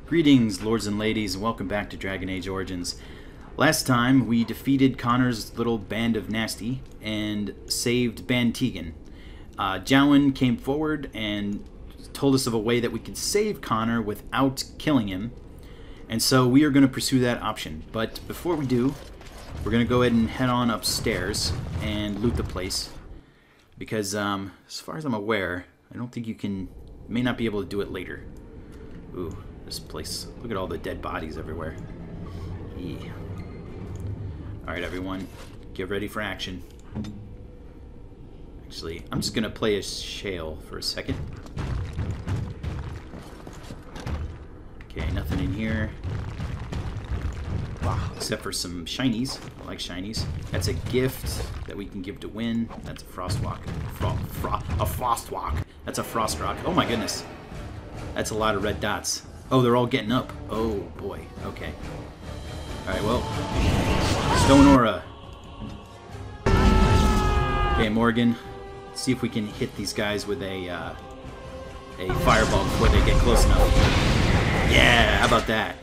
Greetings, lords and ladies, and welcome back to Dragon Age Origins. Last time, we defeated Connor's little band of nasty and saved Ban Tegan. Jowan came forward and told us of a way that we could save Connor without killing him, and so we are going to pursue that option. But before we do, we're going to go ahead and head on upstairs and loot the place, because as far as I'm aware, I don't think you may not be able to do it later. Ooh. This place. Look at all the dead bodies everywhere. Yeah. Alright, everyone. Get ready for action. Actually, I'm just going to play as Shale for a second. Okay, nothing in here. Except for some shinies. I like shinies. That's a gift that we can give to Win. That's a Frostwalk. A Frostwalk. That's a Frostrock. Oh my goodness. That's a lot of red dots. Oh, they're all getting up. Oh, boy. Okay. Alright, well. Stone Aura. Okay, Morgan. Let's see if we can hit these guys with a fireball before they get close enough. Yeah, how about that?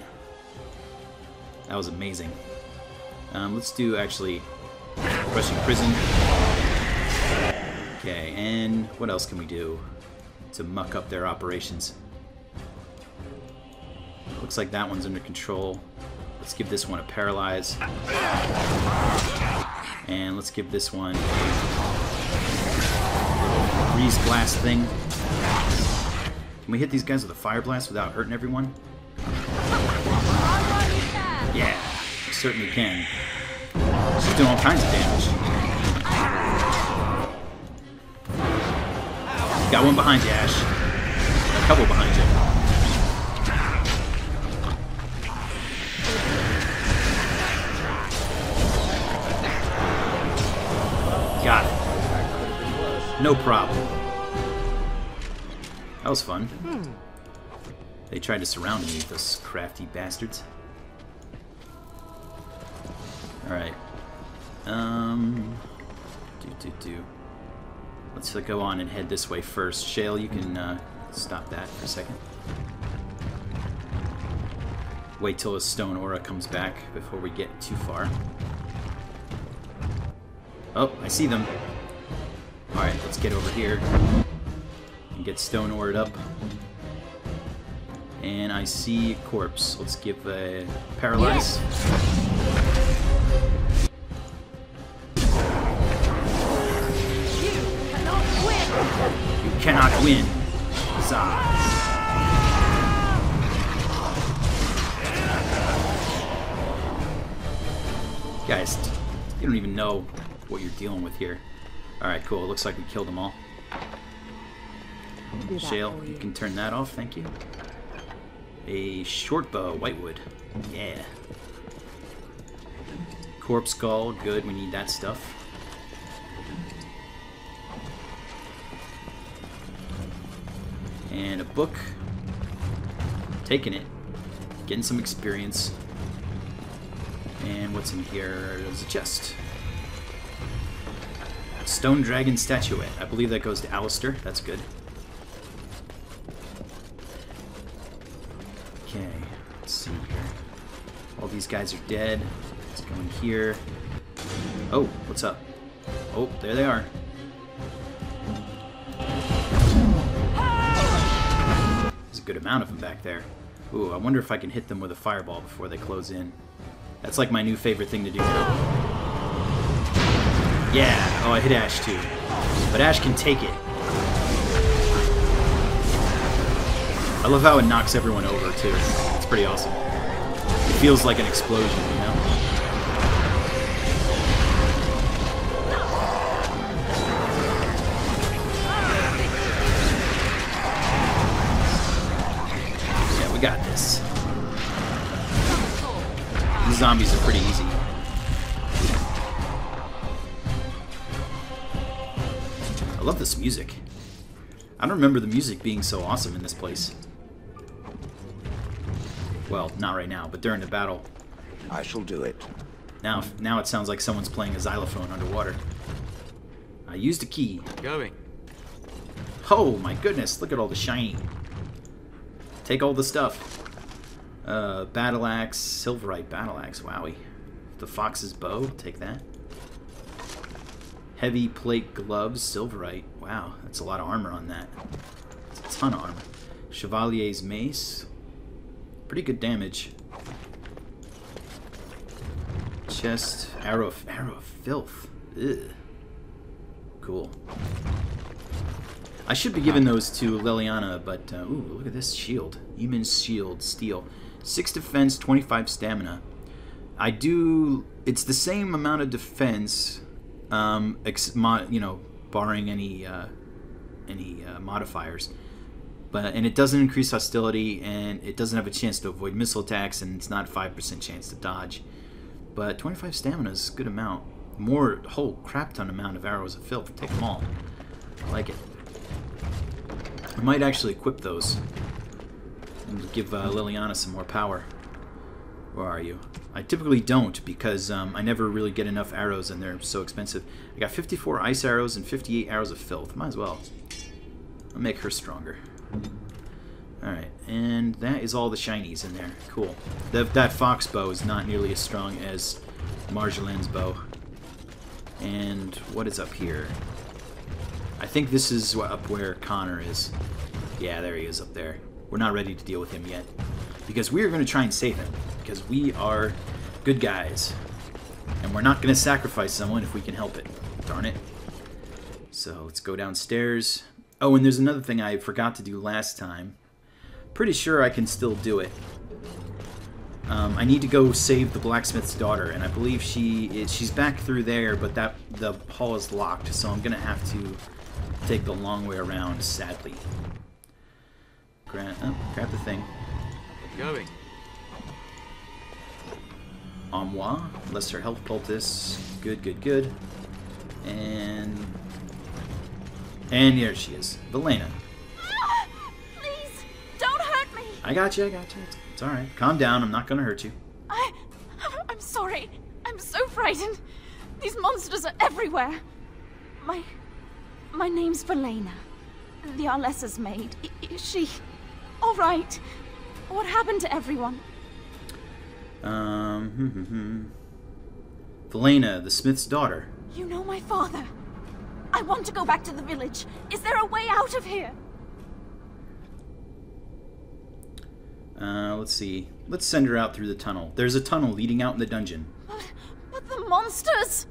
That was amazing. Let's do, actually, Rushing Prison. Okay, and what else can we do to muck up their operations? Looks like that one's under control. Let's give this one a paralyze. And let's give this one a breeze blast thing. Can we hit these guys with a fire blast without hurting everyone? Yeah, we certainly can. She's doing all kinds of damage. Got one behind you, Ash. Got a couple behind you. Got it. No problem. That was fun. They tried to surround me, those crafty bastards. Alright. Let's go on and head this way first. Shale, you can stop that for a second. Wait till a stone aura comes back before we get too far. Oh, I see them. Alright, let's get over here and get stone aured up. And I see a corpse. Let's give a paralyze. You cannot win. Huzzah. Guys, you don't even know what you're dealing with here. Alright, cool. It looks like we killed them all. Shale, you can turn that off, thank you. A short bow, whitewood. Yeah. Corpse skull, good, we need that stuff. And a book. Taking it. Getting some experience. And what's in here? There's a chest. Stone Dragon Statuette. I believe that goes to Alistair. That's good. Okay, let's see here. All these guys are dead. Let's go in here. Oh, what's up? Oh, there they are. There's a good amount of them back there. Ooh, I wonder if I can hit them with a fireball before they close in. That's like my new favorite thing to do now. Yeah, oh, I hit Ash too. But Ash can take it. I love how it knocks everyone over too. It's pretty awesome. It feels like an explosion, you know? Yeah, we got this. These zombies are pretty easy. I love this music. I don't remember the music being so awesome in this place. Well, not right now, but during the battle. I shall do it. Now it sounds like someone's playing a xylophone underwater. I used a key. Going. Oh my goodness, look at all the shiny. Take all the stuff. Battle axe, silverite battle axe. Wowie. The fox's bow. Take that. Heavy plate gloves, silverite. Wow, that's a lot of armor on that. That's a ton of armor. Chevalier's mace. Pretty good damage. Chest, arrow of filth. Ugh. Cool. I should be giving those to Liliana, but ooh, look at this shield. Eamon's shield, steel. 6 defense, 25 stamina. It's the same amount of defense, you know, barring any modifiers. And it doesn't increase hostility, and it doesn't have a chance to avoid missile attacks, and it's not 5% chance to dodge. But 25 stamina is a good amount. More, whole crap ton amount of arrows of filth. Take them all. I like it. I might actually equip those and give Liliana some more power. Where are you? I typically don't because I never really get enough arrows and they're so expensive. I got 54 ice arrows and 58 arrows of filth. Might as well. I'll make her stronger. Alright, and that is all the shinies in there. Cool. That fox bow is not nearly as strong as Marjolin's bow. And what is up here? I think this is up where Connor is. Yeah, there he is up there. We're not ready to deal with him yet. Because we are going to try and save him. Because we are good guys. And we're not going to sacrifice someone if we can help it. Darn it. So let's go downstairs. Oh, and there's another thing I forgot to do last time. Pretty sure I can still do it. I need to go save the blacksmith's daughter, and I believe she's back through there, but the hall is locked, so I'm gonna have to take the long way around, sadly. Grab the thing. Going. En moi, lesser health poultice. Good, good, good. And here she is, Valena. Please, don't hurt me. I got you. It's all right. Calm down. I'm not gonna hurt you. I'm sorry. I'm so frightened. These monsters are everywhere. My name's Valena. The Arlessa's maid. Is she all right? What happened to everyone? Valena, the smith's daughter. You know my father. I want to go back to the village. Is there a way out of here? Let's see. Let's send her out through the tunnel. There's a tunnel leading out in the dungeon. But the monsters!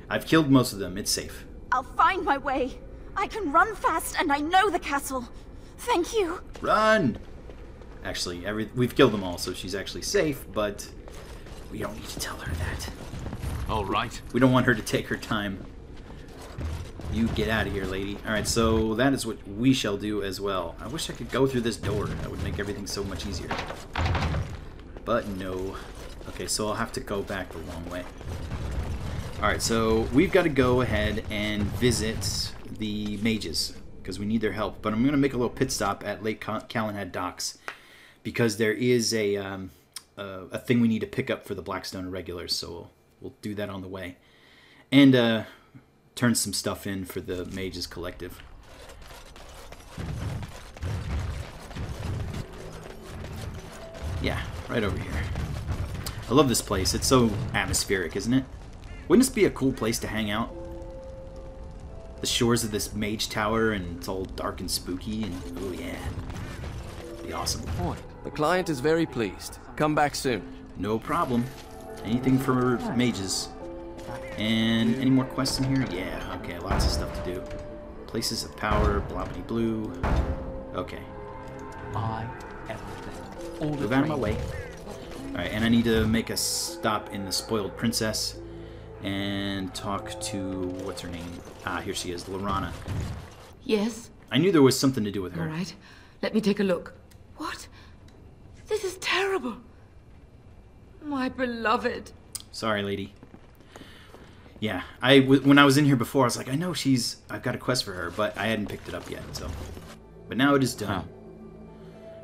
I've killed most of them. It's safe. I'll find my way. I can run fast and I know the castle. Thank you. Run! Actually, we've killed them all, so she's actually safe, but we don't need to tell her that. All right. We don't want her to take her time. You get out of here, lady. Alright, so that is what we shall do as well. I wish I could go through this door. That would make everything so much easier. But no. Okay, so I'll have to go back the long way. Alright, so we've got to go ahead and visit the mages, because we need their help. But I'm going to make a little pit stop at Lake Calenhad Docks, because there is a thing we need to pick up for the Blackstone Irregulars, so we'll do that on the way. And turn some stuff in for the Mages Collective. Yeah, right over here. I love this place. It's so atmospheric, isn't it? Wouldn't this be a cool place to hang out? The shores of this mage tower, and it's all dark and spooky, and oh yeah. It'd be awesome. The client is very pleased. Come back soon. No problem. Anything for mages. And any more quests in here? Yeah, okay, lots of stuff to do. Places of power, blobbity blue. Okay. Move out of my way. Alright, and I need to make a stop in the Spoiled Princess and talk to, what's her name? Ah, here she is, Lorana. Yes? I knew there was something to do with her. All right. Let me take a look. What? This is terrible. My beloved. Sorry, lady. Yeah, when I was in here before, I was like, I know I've got a quest for her, but I hadn't picked it up yet, so. But now it is done.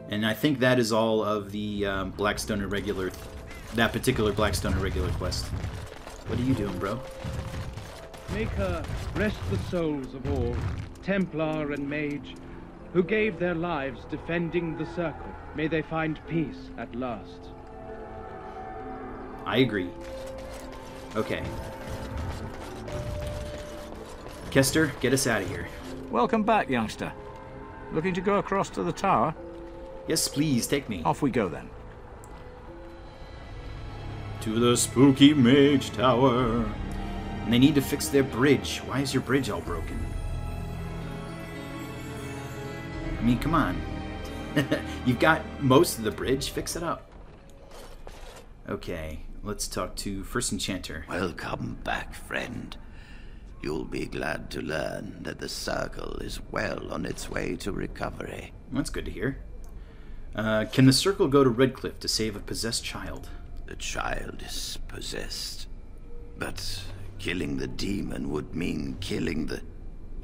And I think that is all of the Blackstone Irregular, that particular Blackstone Irregular quest. What are you doing, bro? Make her rest the souls of all, Templar and Mage, who gave their lives defending the Circle. May they find peace at last. I agree. Okay. Kester, get us out of here. Welcome back, youngster. Looking to go across to the tower? Yes, please, take me. Off we go then. To the spooky Mage Tower. And they need to fix their bridge. Why is your bridge all broken? I mean, come on. You've got most of the bridge. Fix it up. Okay, let's talk to First Enchanter. Welcome back, friend. You'll be glad to learn that the Circle is well on its way to recovery. That's good to hear. Can the Circle go to Redcliff to save a possessed child? The child is possessed. But killing the demon would mean killing the...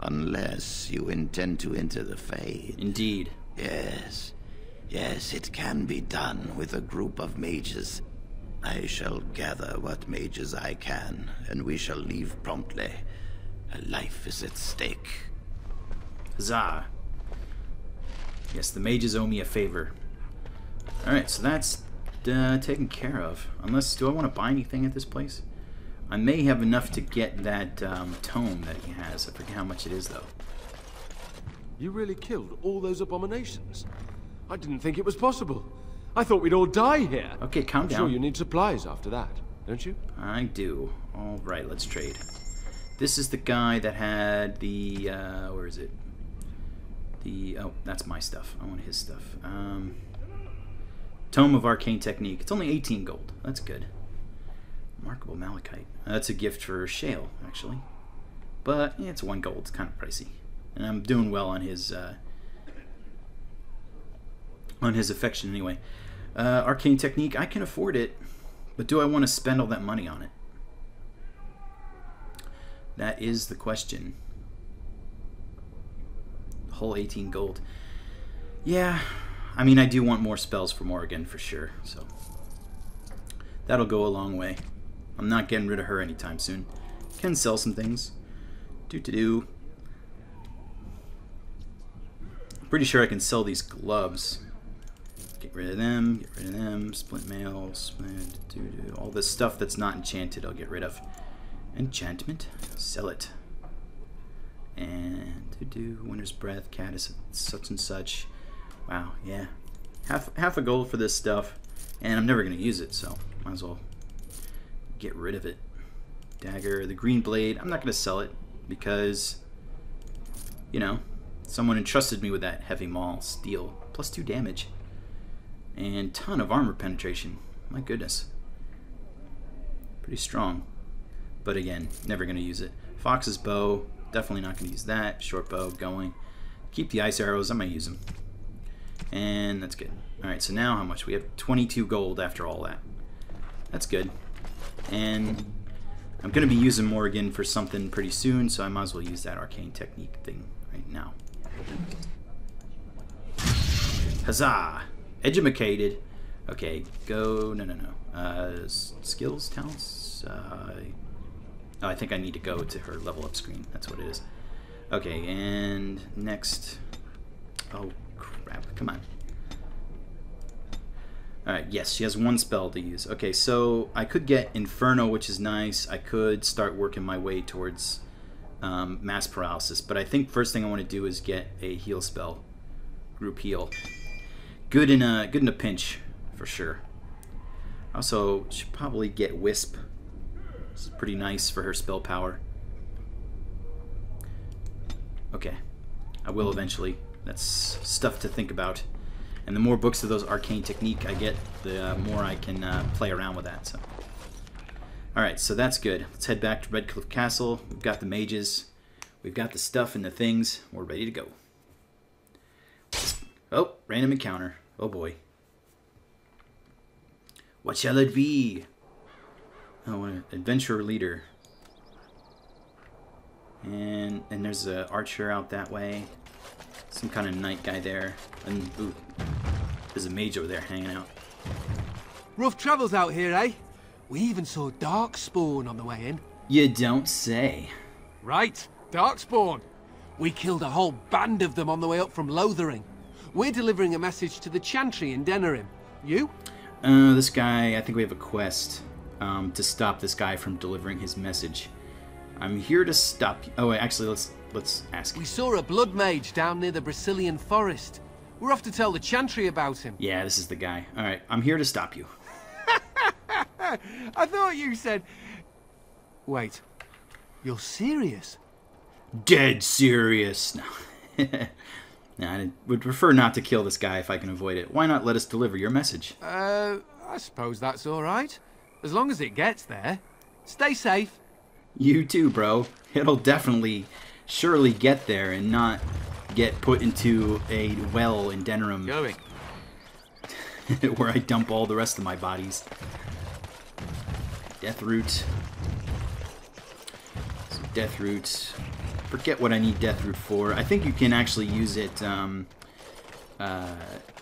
Unless you intend to enter the Fade. Indeed. Yes. Yes, it can be done with a group of mages. I shall gather what mages I can, and we shall leave promptly. A life is at stake. Huzzah. Yes, the mages owe me a favor. Alright, so that's taken care of. Unless, do I want to buy anything at this place? I may have enough to get that tome that he has. I forget how much it is, though. You really killed all those abominations? I didn't think it was possible. I thought we'd all die here. Okay, calm down. I'm sure you need supplies after that, don't you? I do. Alright, let's trade. This is the guy that had the, where is it? Oh, that's my stuff. I want his stuff. Tome of Arcane Technique. It's only 18 gold. That's good. Remarkable Malachite. That's a gift for Shale, actually. But, yeah, it's 1 gold. It's kind of pricey. And I'm doing well on his affection anyway. Arcane Technique, I can afford it. But do I want to spend all that money on it? That is the question. Whole 18 gold. Yeah, I mean, I do want more spells for Morrigan for sure, so that'll go a long way. I'm not getting rid of her anytime soon. Can sell some things. Do. Pretty sure I can sell these gloves. Get rid of them, splint mail, all this stuff that's not enchanted I'll get rid of. Enchantment, sell it. And Winter's Breath, Caddis, such and such. Wow, yeah. Half a gold for this stuff, and I'm never gonna use it, so might as well get rid of it. Dagger, the green blade, I'm not gonna sell it because, you know, someone entrusted me with that heavy maul steel. +2 damage. And ton of armor penetration. My goodness. Pretty strong. But again, never gonna use it. Fox's bow, definitely not gonna use that. Short bow going. Keep the ice arrows, I might use them. And that's good. Alright, so now how much? We have 22 gold after all that. That's good. And I'm gonna be using Morrigan for something pretty soon, so I might as well use that arcane technique thing right now. Huzzah! Edumacated. Okay, go. No. Skills, talents. Oh, I think I need to go to her level up screen. That's what it is. Okay, and next. Oh crap! Come on. All right. Yes, she has 1 spell to use. Okay, so I could get Inferno, which is nice. I could start working my way towards mass paralysis, but I think first thing I want to do is get a heal spell. Group heal. Good in a pinch, for sure. Also, should probably get Wisp. It's pretty nice for her spell power. Okay, I will eventually. That's stuff to think about. And the more books of those arcane technique I get, the more I can play around with that. So, all right, so that's good. Let's head back to Redcliff Castle. We've got the mages, we've got the stuff and the things. We're ready to go. Oh, random encounter. Oh boy. What shall it be? Oh, an adventurer leader. And there's an archer out that way. Some kind of knight guy there. And ooh, there's a mage over there hanging out. Rough travels out here, eh? We even saw Darkspawn on the way in. You don't say. Right, Darkspawn. We killed a whole band of them on the way up from Lothering. We're delivering a message to the Chantry in Denerim. You? This guy, I think we have a quest to stop this guy from delivering his message. I'm here to stop you. Oh, wait, actually, let's ask him. We saw a blood mage down near the Brazilian forest. We're off to tell the Chantry about him. Yeah, this is the guy. All right, I'm here to stop you. I thought you said... Wait, you're serious? Dead serious. No. No, I would prefer not to kill this guy if I can avoid it. Why not let us deliver your message? I suppose that's all right. As long as it gets there. Stay safe. You too, bro. It'll definitely, surely get there and not get put into a well in Denerim. Going. Where I dump all the rest of my bodies. Death root. So death root. Forget what I need death root for. I think you can actually use it.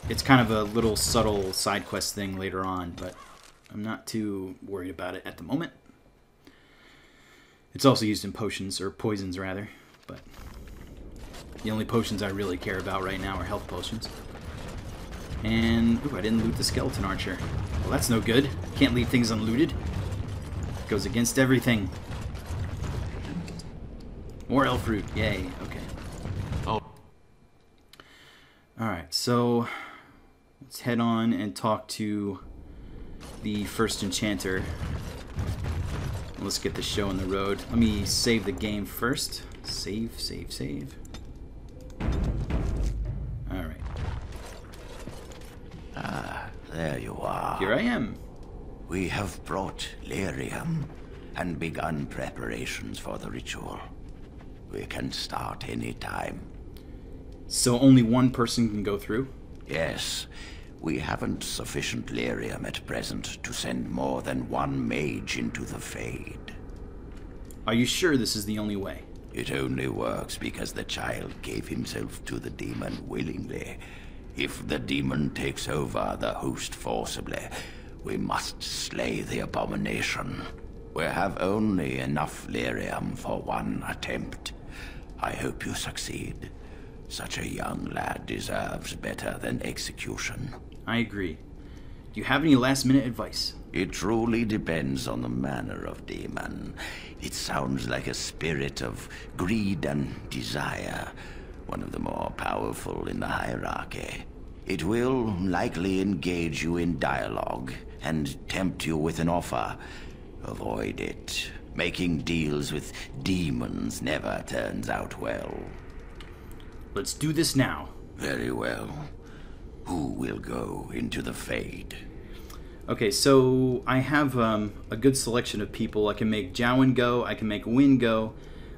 It's kind of a little subtle side quest thing later on, but I'm not too worried about it at the moment. It's also used in potions, or poisons rather, but the only potions I really care about right now are health potions. And, ooh, I didn't loot the skeleton archer. Well, that's no good. Can't leave things unlooted. Goes against everything. More elf fruit. Yay. Okay. Oh. Alright, so let's head on and talk to the first enchanter. Let's get the show on the road. Let me save the game first. Save. Alright. Ah, there you are. Here I am. We have brought lyrium and begun preparations for the ritual. We can start any time. So only one person can go through? Yes. We haven't sufficient lyrium at present to send more than one mage into the Fade. Are you sure this is the only way? It only works because the child gave himself to the demon willingly. If the demon takes over the host forcibly, we must slay the abomination. We have only enough lyrium for one attempt. I hope you succeed. Such a young lad deserves better than execution. I agree. Do you have any last-minute advice? It truly depends on the manner of demon. It sounds like a spirit of greed and desire, one of the more powerful in the hierarchy. It will likely engage you in dialogue and tempt you with an offer. Avoid it. Making deals with demons never turns out well. Let's do this now. Very well. Who will go into the Fade? Okay, so I have a good selection of people. I can make Jowan go, I can make Wynn go.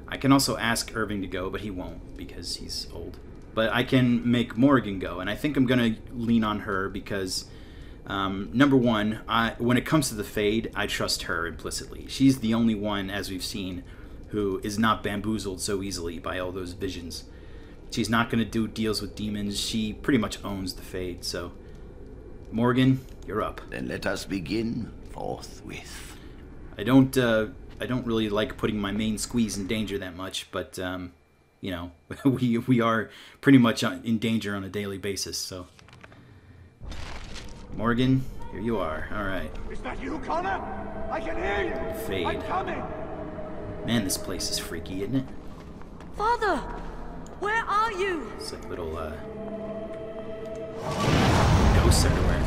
I can also ask Irving to go, but he won't because he's old. But I can make Morrigan go, and I think I'm going to lean on her because, number one, when it comes to the Fade, I trust her implicitly. She's the only one, as we've seen, who is not bamboozled so easily by all those visions. She's not going to do deals with demons. She pretty much owns the Fade, so... Morgan, you're up. Then let us begin forthwith. I don't really like putting my main squeeze in danger that much, but, you know, we are pretty much in danger on a daily basis, so... Morgan, here you are. Alright. Is that you, Connor? I can hear you! Fade. I'm coming! Man, this place is freaky, isn't it? Father! Where are you? It's like little, ghosts everywhere.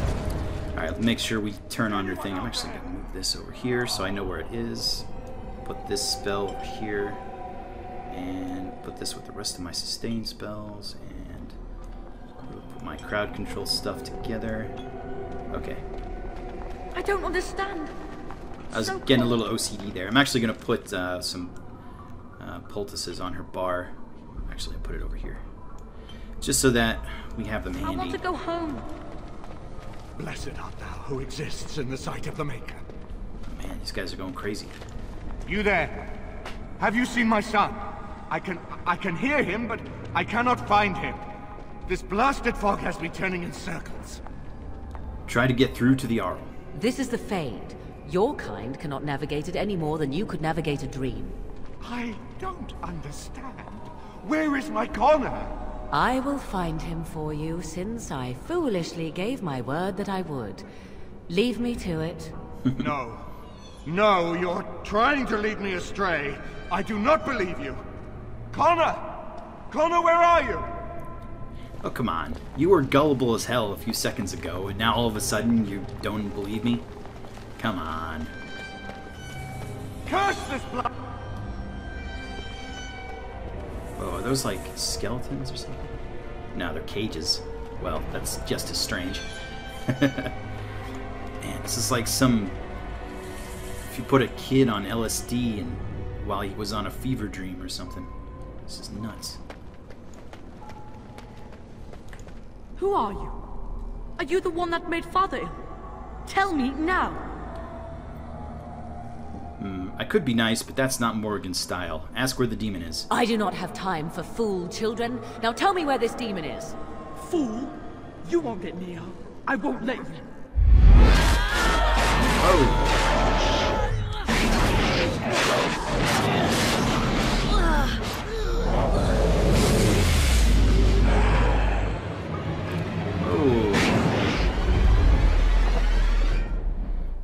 Alright, make sure we turn on your thing. I'm actually going to move this over here so I know where it is. Put this spell over here. And put this with the rest of my sustain spells. And put my crowd control stuff together. Okay. I don't understand. I was getting a little OCD there. I'm actually going to put some poultices on her bar. Actually, I put it over here. Just so that we have them handy. I want to go home. Blessed art thou who exists in the sight of the Maker. Man, these guys are going crazy. You there? Have you seen my son? I can hear him, but I cannot find him. This blasted fog has me turning in circles. Try to get through to the Arl. This is the Fade. Your kind cannot navigate it any more than you could navigate a dream. I don't understand. Where is my Connor? I will find him for you, since I foolishly gave my word that I would. Leave me to it. No. No, you're trying to lead me astray. I do not believe you. Connor! Connor, where are you? Oh, come on. You were gullible as hell a few seconds ago, and now all of a sudden you don't believe me? Come on. Curse this blood! Oh, are those like skeletons or something? No, they're cages. Well, that's just as strange. Man, this is like some... If you put a kid on LSD and while he was on a fever dream or something. This is nuts. Who are you? Are you the one that made Father ill? Tell me now. I could be nice, but that's not Morgan's style. Ask where the demon is. I do not have time for fool children. Now tell me where this demon is. Fool? You won't get near. I won't let you. Oh!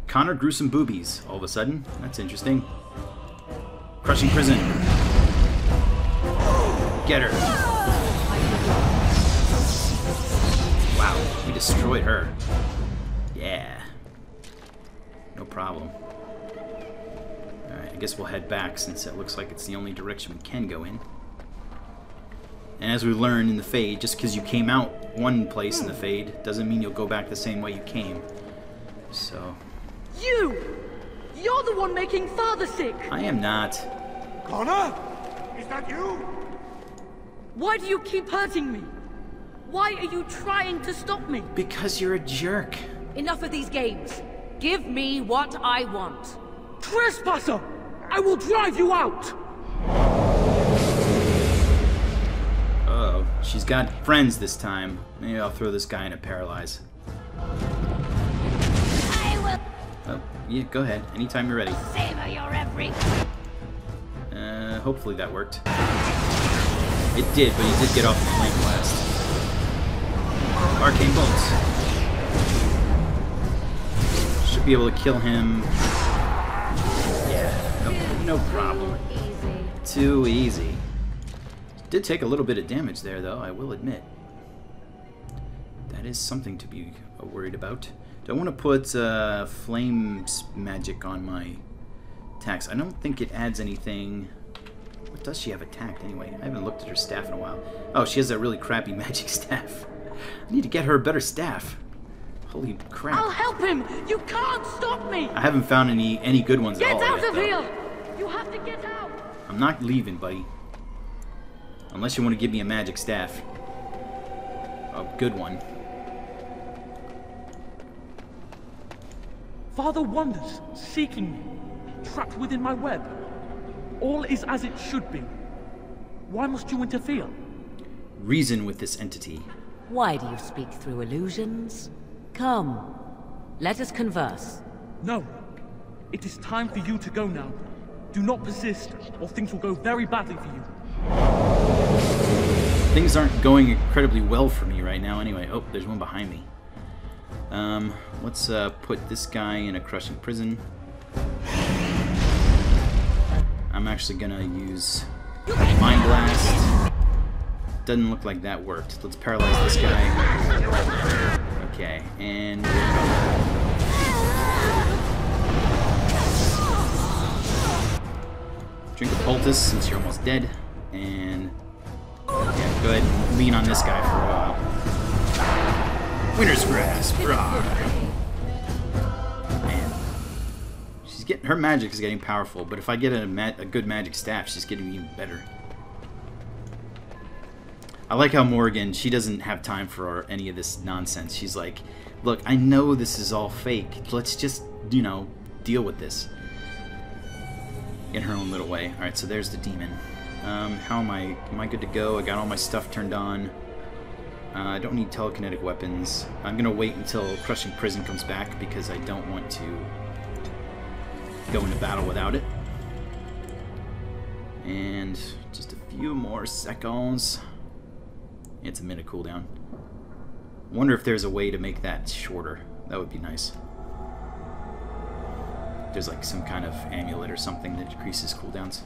Connor grew some boobies all of a sudden. That's interesting. Crushing prison. Get her. Wow, we destroyed her. Yeah. No problem. Alright, I guess we'll head back since it looks like it's the only direction we can go in. And as we learned in the Fade, just because you came out one place in the Fade doesn't mean you'll go back the same way you came. So... You're the one making Father sick! I am not. Connor? Is that you? Why do you keep hurting me? Why are you trying to stop me? Because you're a jerk. Enough of these games. Give me what I want. Trespasser! I will drive you out! Uh-oh. She's got friends this time. Maybe I'll throw this guy in a paralyze. Oh, yeah, go ahead. Anytime you're ready. Savor your every... Hopefully that worked. It did, but he did get off the flame blast. Arcane bolts. Should be able to kill him. Yeah, no problem. Too easy. Did take a little bit of damage there, though, I will admit. That is something to be worried about. Don't want to put flame magic on my attacks. I don't think it adds anything. What does she have attacked anyway? I haven't looked at her staff in a while. Oh, she has that really crappy magic staff. I need to get her a better staff. Holy crap. I'll help him! You can't stop me! I haven't found any good ones at all. Get out of though. here! You have to get out! I'm not leaving, buddy. Unless you want to give me a magic staff. A good one. Father wanders, seeking me, trapped within my web. All is as it should be. Why must you interfere? Reason with this entity. Why do you speak through illusions? Come, let us converse. No. It is time for you to go now. Do not persist, or things will go very badly for you. Things aren't going incredibly well for me right now anyway. Oh, there's one behind me. Let's put this guy in a crushing prison. I'm actually gonna use Mind Blast. Doesn't look like that worked. Let's paralyze this guy. Okay, and drink a poultice since you're almost dead. And yeah, go ahead and lean on this guy for a while. Winter's grasp. Man, she's getting her magic is getting powerful, but if I get a good magic staff, she's getting even better. I like how Morgan, she doesn't have time for any of this nonsense. She's like, look, I know this is all fake. Let's just, you know, deal with this in her own little way. All right, so there's the demon. How am I? Am I good to go? I got all my stuff turned on. I don't need telekinetic weapons. I'm gonna wait until Crushing Prison comes back because I don't want to go into battle without it. And just a Few more seconds. It's a minute cooldown. Wonder if there's a way to make that shorter. That would be nice. There's like some kind of amulet or something that decreases cooldowns.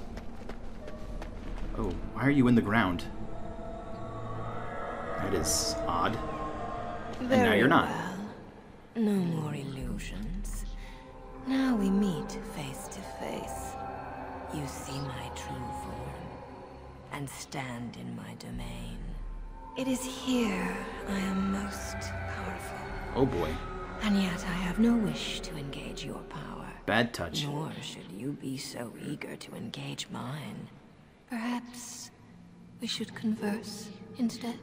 Oh, why are you in the ground? That is odd. And now you're not. Well. No more illusions. Now we meet face to face. You see my true form and stand in my domain. It is here I am most powerful. Oh boy. And yet I have no wish to engage your power. Bad touch. Nor should you be so eager to engage mine. Perhaps we should converse instead.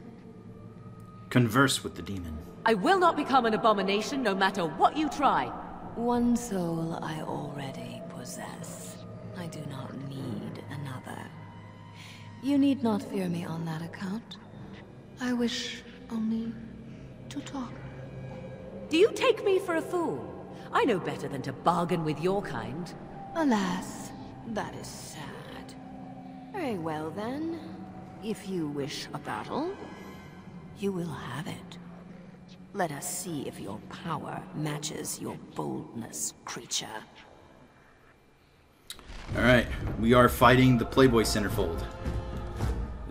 Converse with the demon. I will not become an abomination no matter what you try. One soul I already possess. I do not need another. You need not fear me on that account. I wish only to talk. Do you take me for a fool? I know better than to bargain with your kind. Alas, that is sad. Very well then. If you wish a battle, you will have it. Let us see if your power matches your boldness, creature. Alright, we are fighting the Playboy Centerfold.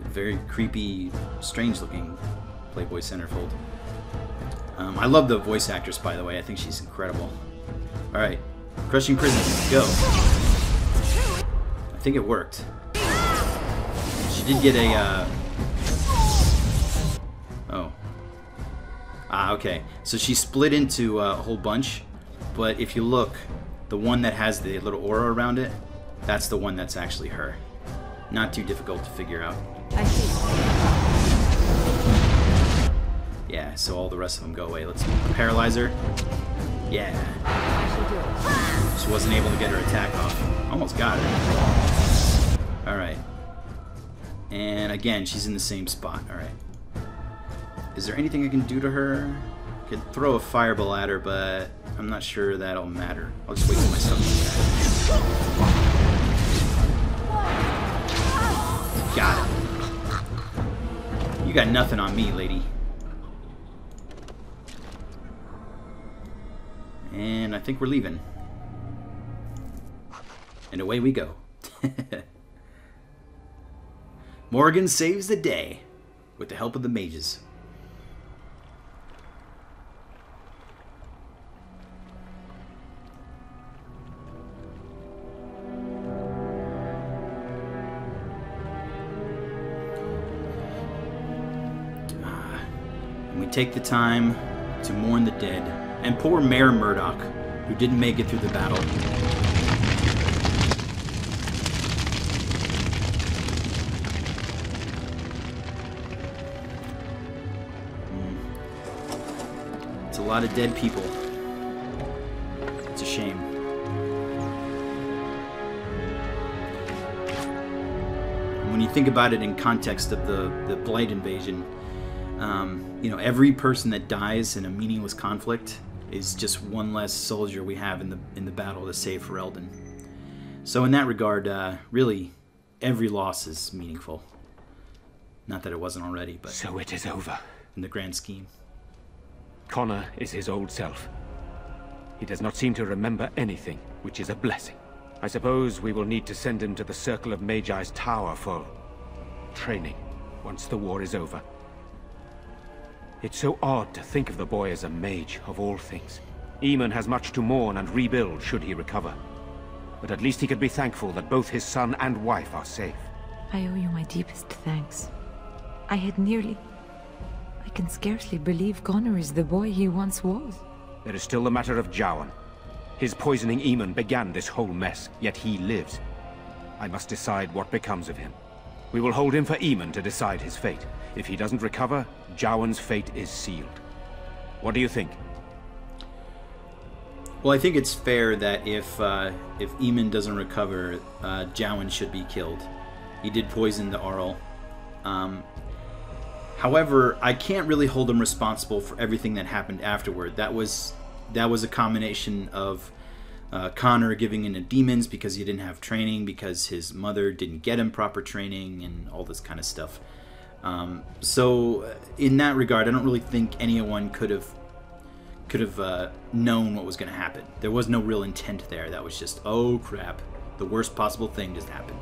A very creepy, strange looking Playboy Centerfold. I love the voice actress, by the way. I think she's incredible. Alright, crushing prisons, go. I think it worked. She did get a, oh. Ah, okay. So she split into a whole bunch, but if you look, the one that has the little aura around it, that's the one that's actually her. Not too difficult to figure out. I see. Yeah, so all the rest of them go away. Let's paralyze her. Yeah. She wasn't able to get her attack off. Almost got her. Alright. And again, she's in the same spot. Alright. Is there anything I can do to her? I could throw a fireball at her, but I'm not sure that'll matter. I'll just wait till my stuff comes back. Got it. You got nothing on me, lady. And I think we're leaving. And away we go. Morgan saves the day with the help of the mages. And we take the time to mourn the dead. And poor Mayor Murdoch, who didn't make it through the battle. It's a lot of dead people. It's a shame. And when you think about it in context of the Blight invasion, you know, every person that dies in a meaningless conflict is just one less soldier we have in the battle to save for Eldon. So in that regard, really, every loss is meaningful. Not that it wasn't already, but... So it is over. In the grand scheme. Connor is his old self. He does not seem to remember anything, which is a blessing. I suppose we will need to send him to the Circle of Magi's tower for training, once the war is over. It's so odd to think of the boy as a mage, of all things. Eamon has much to mourn and rebuild should he recover. But at least he could be thankful that both his son and wife are safe. I owe you my deepest thanks. I had nearly... I can scarcely believe Connor is the boy he once was. There is still the matter of Jowan. His poisoning Eamon began this whole mess, yet he lives. I must decide what becomes of him. We will hold him for Eamon to decide his fate. If he doesn't recover, Jowan's fate is sealed. What do you think? Well, I think it's fair that if Eamon doesn't recover, Jowan should be killed. He did poison the Arl. However, I can't really hold him responsible for everything that happened afterward. That was a combination of Connor giving in to demons because he didn't have training, because his mother didn't get him proper training, and all this kind of stuff. So in that regard, I don't really think anyone could have known what was going to happen. There was no real intent there. That was just, oh crap, the worst possible thing just happened.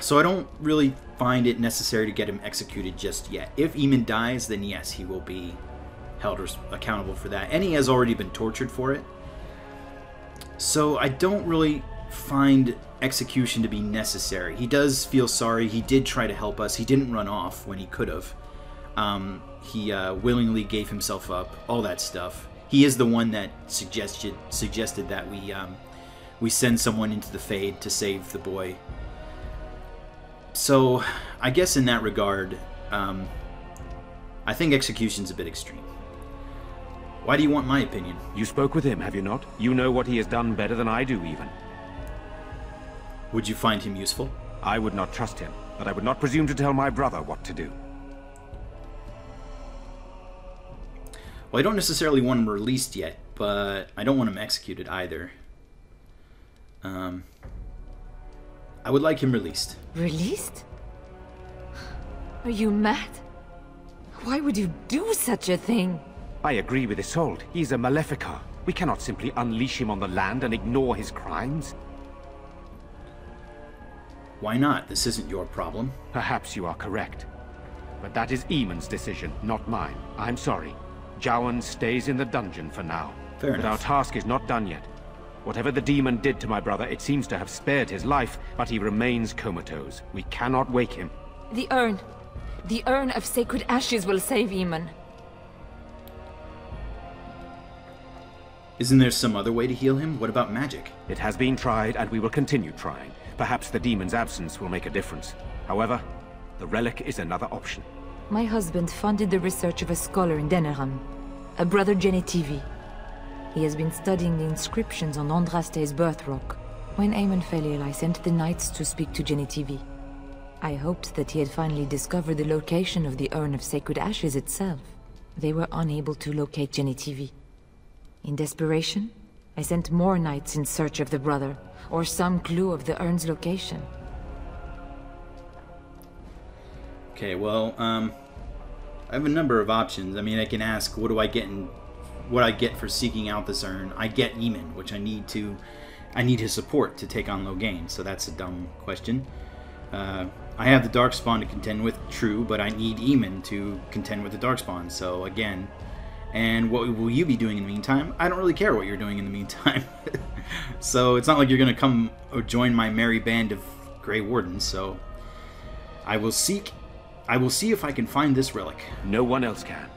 So I don't really find it necessary to get him executed just yet. If Eamon dies, then yes, he will be held accountable for that, and he has already been tortured for it. So I don't really find execution to be necessary. He does feel sorry. He did try to help us. He didn't run off when he could have. He willingly gave himself up, all that stuff. He is the one that suggested that we send someone into the Fade to save the boy. So I guess in that regard, I think execution's a bit extreme. Why do you want my opinion? You spoke with him, have you not? You know what he has done better than I do, even. Would you find him useful? I would not trust him, but I would not presume to tell my brother what to do. Well, I don't necessarily want him released yet, but I don't want him executed either. I would like him released. Released? Are you mad? Why would you do such a thing? I agree with Isolde. He's a Maleficar. We cannot simply unleash him on the land and ignore his crimes. Why not? This isn't your problem. Perhaps you are correct. But that is Eamon's decision, not mine. I'm sorry. Jowan stays in the dungeon for now. Fair enough. But our task is not done yet. Whatever the demon did to my brother, it seems to have spared his life, but he remains comatose. We cannot wake him. The urn. The urn of sacred ashes will save Eamon. Isn't there some other way to heal him? What about magic? It has been tried, and we will continue trying. Perhaps the demon's absence will make a difference. However, the relic is another option. My husband funded the research of a scholar in Denerim, a brother Genetivi. He has been studying the inscriptions on Andraste's birth rock. When Eamon fell ill, I sent the knights to speak to Genetivi. I hoped that he had finally discovered the location of the urn of sacred ashes itself. They were unable to locate Genetivi. In desperation, I sent more knights in search of the brother, or some clue of the urn's location. Okay, well, I have a number of options. I mean, I can ask, what do I get what I get for seeking out this urn? I get Eamon, which I need his support to take on Loghain, so that's a dumb question. I have the Darkspawn to contend with, true, but I need Eamon to contend with the Darkspawn, so again. And what will you be doing in the meantime? I don't really care what you're doing in the meantime. So it's not like you're going to come or join my merry band of Grey Wardens, so I will see if I can find this relic. No one else can.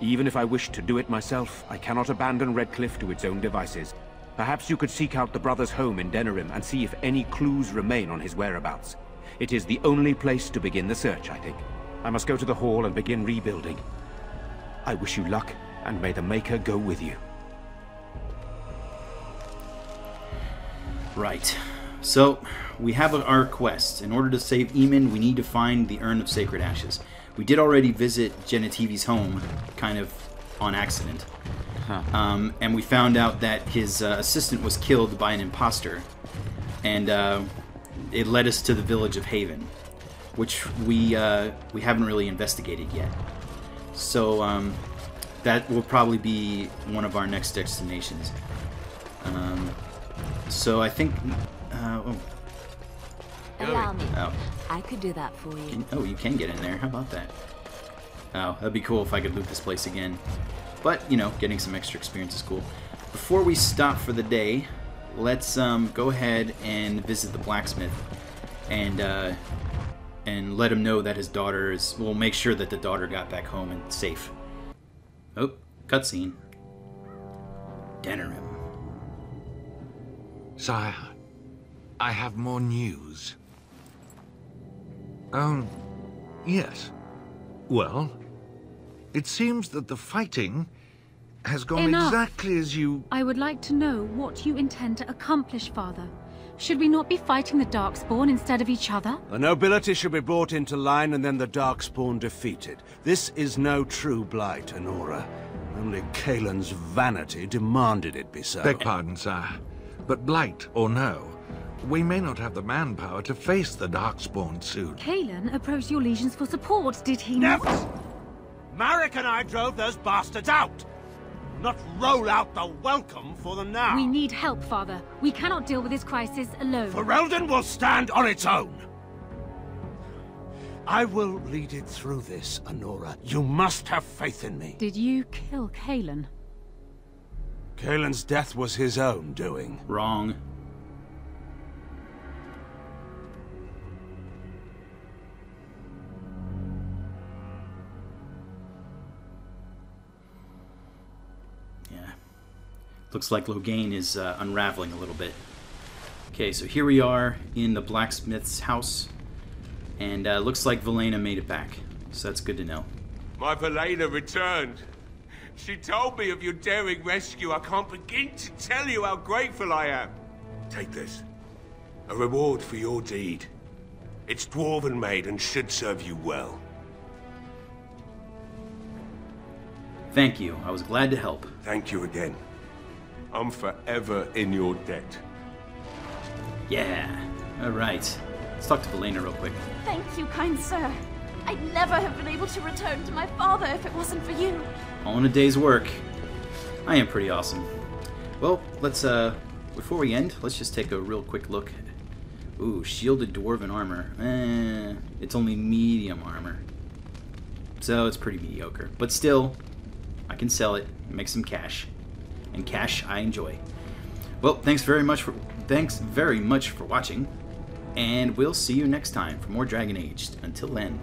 Even if I wished to do it myself, I cannot abandon Redcliff to its own devices. Perhaps you could seek out the brother's home in Denerim and see if any clues remain on his whereabouts. It is the only place to begin the search, I think. I must go to the hall and begin rebuilding. I wish you luck, and may the Maker go with you. Right. So, we have our quest. In order to save Eamon, we need to find the Urn of Sacred Ashes. We did already visit Genetivi's home, kind of on accident. And we found out that his assistant was killed by an imposter. And it led us to the village of Haven, which we haven't really investigated yet. So, that will probably be one of our next destinations. So I think... Allow me. Oh. I could do that for you. Oh, you can get in there. How about that? Oh, that'd be cool if I could loot this place again. But, you know, getting some extra experience is cool. Before we stop for the day, let's go ahead and visit the blacksmith. And let him know that his daughter is... We'll make sure that the daughter got back home and safe. Oh, cutscene. Denerim. Sire, I have more news. Oh, yes. Well, it seems that the fighting has gone exactly as you... I would like to know what you intend to accomplish, Father. Should we not be fighting the Darkspawn instead of each other? The nobility should be brought into line and then the Darkspawn defeated. This is no true blight, Honora. Only Kaelin's vanity demanded it be so. Beg pardon, sir. But blight or no, we may not have the manpower to face the Darkspawn soon. Kaelin approached your legions for support, did he not? Never! Marek and I drove those bastards out! Not roll out the welcome for them now! We need help, Father. We cannot deal with this crisis alone. Ferelden will stand on its own! I will lead it through this, Honora. You must have faith in me. Did you kill Kaelin? Kaelin's death was his own doing. Wrong. Yeah. Looks like Loghain is unraveling a little bit. Okay, so here we are in the blacksmith's house. And looks like Valena made it back. So that's good to know. My Valena returned. She told me of your daring rescue. I can't begin to tell you how grateful I am. Take this. A reward for your deed. It's dwarven made and should serve you well. Thank you. I was glad to help. Thank you again. I'm forever in your debt. Yeah. Alright. Let's talk to Valena real quick. Thank you, kind sir. I'd never have been able to return to my father if it wasn't for you. All in a day's work. I am pretty awesome. Well, let's, before we end, let's just take a real quick look. Ooh, shielded dwarven armor. It's only medium armor. So it's pretty mediocre. But still, I can sell it and make some cash. And cash I enjoy. Well, thanks very much for watching. And we'll see you next time for more Dragon Age. Until then.